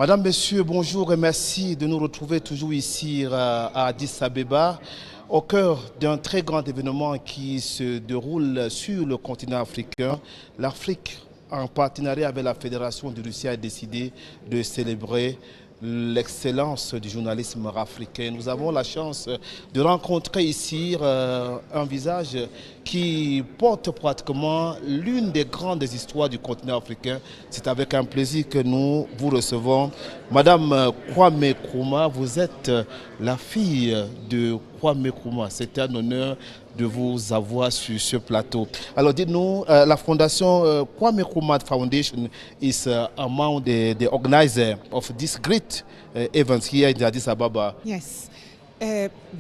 Madame, Monsieur, bonjour et merci de nous retrouver toujours ici à Addis Abeba, au cœur d'un très grand événement qui se déroule sur le continent africain. L'Afrique, en partenariat avec la Fédération de Russie, a décidé de célébrer l'excellence du journalisme africain. Nous avons la chance de rencontrer ici un visage qui porte pratiquement l'une des grandes histoires du continent africain. C'est avec un plaisir que nous vous recevons. Madame KWAME Nkrumah, vous êtes la fille de KWAME Nkrumah. C'est un honneur de vous avoir sur ce plateau. Alors dites-nous, la fondation KWAME Nkrumah Foundation is among the organizers of this great event here in Addis Ababa. Yes,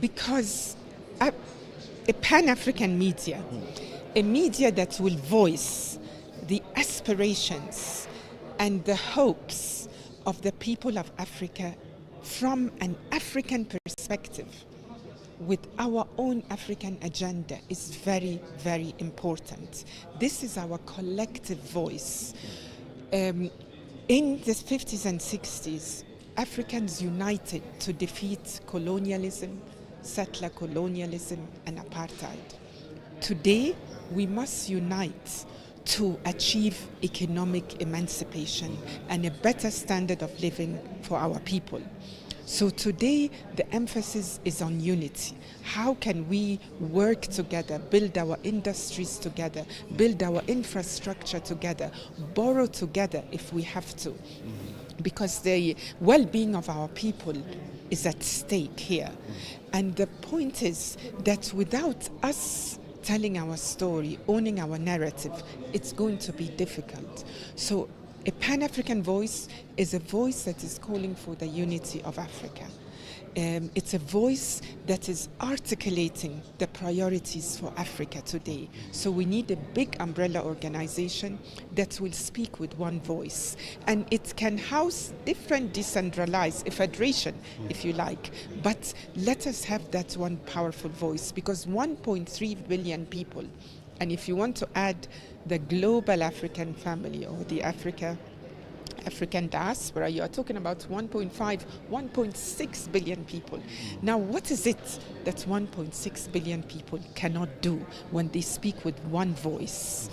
because a Pan-African media, a media that will voice the aspirations and the hopes of the people of Africa from an African perspective, with our own African agenda, is very, very important. This is our collective voice. In the 50s and 60s, Africans united to defeat colonialism, settler colonialism, and apartheid. Today, we must unite to achieve economic emancipation and a better standard of living for our people. So today, the emphasis is on unity. How can we work together, build our industries together, build our infrastructure together, borrow together if we have to? Because the well-being of our people is at stake here. And the point is that without us telling our story, owning our narrative, it's going to be difficult. So a Pan-African voice is a voice that is calling for the unity of Africa. It's a voice that is articulating the priorities for Africa today. So we need a big umbrella organization that will speak with one voice. And it can house different decentralized, a federation, if you like. But let us have that one powerful voice, because 1.3 billion people, and if you want to add the global African family or the African diaspora, you are talking about 1.5, 1.6 billion people. Now, what is it that 1.6 billion people cannot do when they speak with one voice?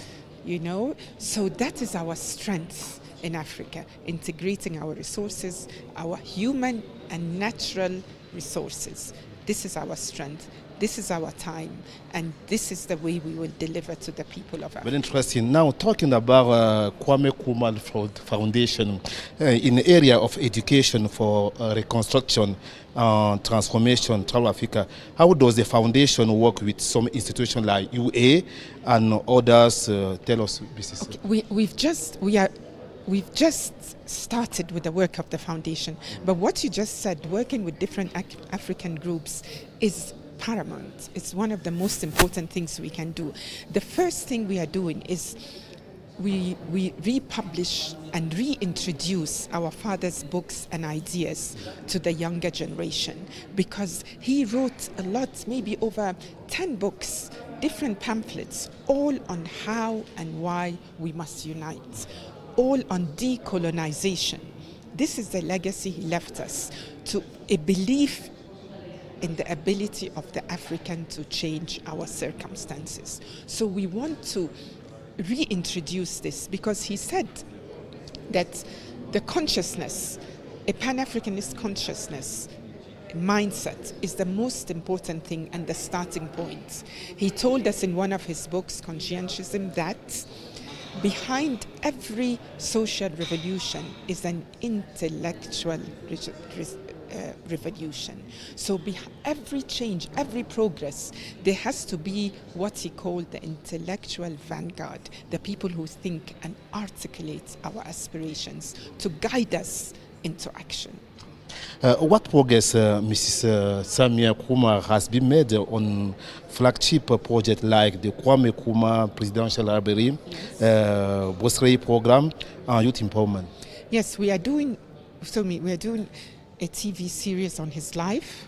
You know, so that is our strength in Africa, integrating our resources, our human and natural resources. This is our strength. This is our time, and this is the way we will deliver to the people of Africa. Very interesting. Now, talking about KWAME Nkrumah Foundation in the area of education for reconstruction, transformation, Travel Africa, how does the foundation work with some institutions like UA and others? Tell us, Mrs. Okay, we've just started with the work of the foundation, but what you just said, working with different African groups, is paramount. It's one of the most important things we can do. The first thing we are doing is we republish and reintroduce our father's books and ideas to the younger generation, because he wrote a lot, maybe over 10 books, different pamphlets, all on how and why we must unite, all on decolonization. This is the legacy he left us, to a belief in the ability of the African to change our circumstances. So we want to reintroduce this, because he said that the consciousness, a Pan-Africanist consciousness, mindset, is the most important thing and the starting point. He told us in one of his books, Conscientism, that behind every social revolution is an intellectual revolution. So every change, every progress, there has to be what he called the intellectual vanguard, the people who think and articulate our aspirations to guide us into action. What progress, Mrs. Samia Nkrumah, has been made on flagship projects like the KWAME Nkrumah Presidential Library, Bursary Program, and Youth Empowerment? Yes, we are doing a TV series on his life.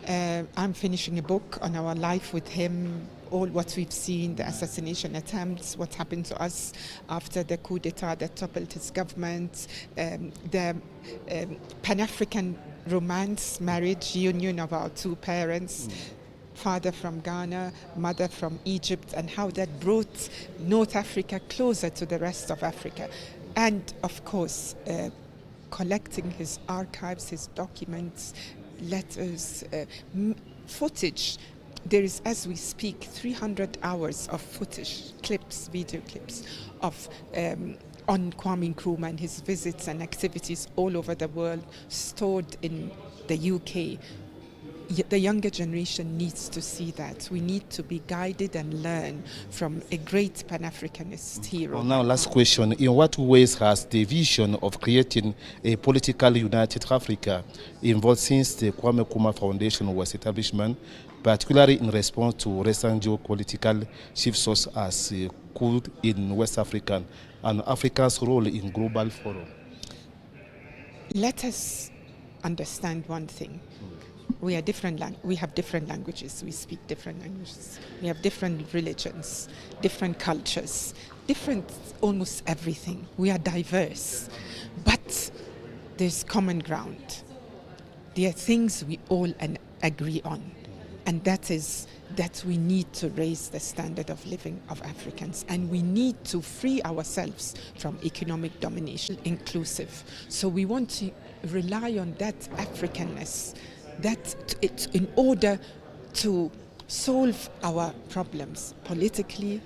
I'm finishing a book on our life with him all what we've seen, the assassination attempts, what happened to us after the coup d'etat that toppled his government, the Pan-African romance, marriage, union of our two parents, father from Ghana, mother from Egypt, and how that brought North Africa closer to the rest of Africa. And of course, collecting his archives, his documents, letters, footage. There is, as we speak, 300 hours of footage, clips, video clips of on KWAME Nkrumah and his visits and activities all over the world, stored in the UK. The younger generation needs to see that. We need to be guided and learn from a great Pan-Africanist hero. Well, now, last question. In what ways has the vision of creating a politically united Africa evolved since the Kwame Nkrumah Foundation was established, particularly in response to recent geopolitical shifts such as coup in West Africa and Africa's role in global forum? Let us understand one thing. We are different. We have different languages. We speak different languages. We have different religions, different cultures, different almost everything. We are diverse, but there's common ground. There are things we all agree on, and that is that we need to raise the standard of living of Africans, and we need to free ourselves from economic domination, inclusive. So we want to rely on that Africanness, that it's in order to solve our problems politically,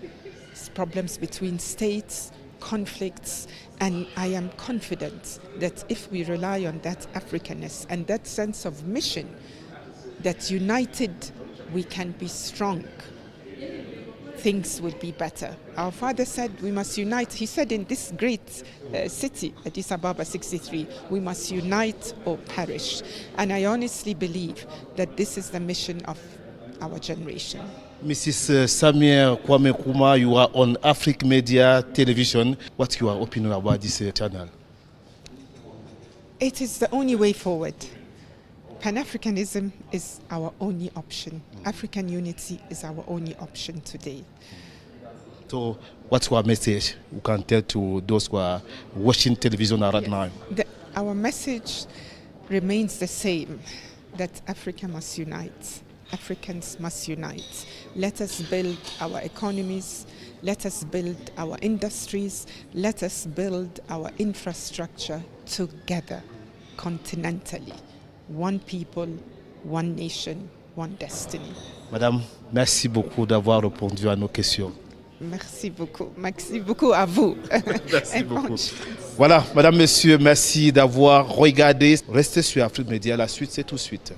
problems between states, conflicts, and I am confident that if we rely on that Africanness and that sense of mission, that united we can be strong, things will be better. Our father said we must unite. He said in this great city, Addis Ababa 63, we must unite or perish. And I honestly believe that this is the mission of our generation. Mrs. Samia Kwame Nkrumah, you are on Africa Media Television. What's your opinion about this channel? It is the only way forward. Pan-Africanism is our only option. African unity is our only option today. So what's your message you can tell to those who are watching television right now? Our message remains the same, that Africa must unite. Africans must unite. Let us build our economies. Let us build our industries. Let us build our infrastructure together, continentally. One people, one nation, one destiny. Madame, merci beaucoup d'avoir répondu à nos questions. Merci beaucoup à vous. Merci beaucoup. Voilà, madame, monsieur, merci d'avoir regardé. Restez sur Afrique Média, la suite c'est tout de suite.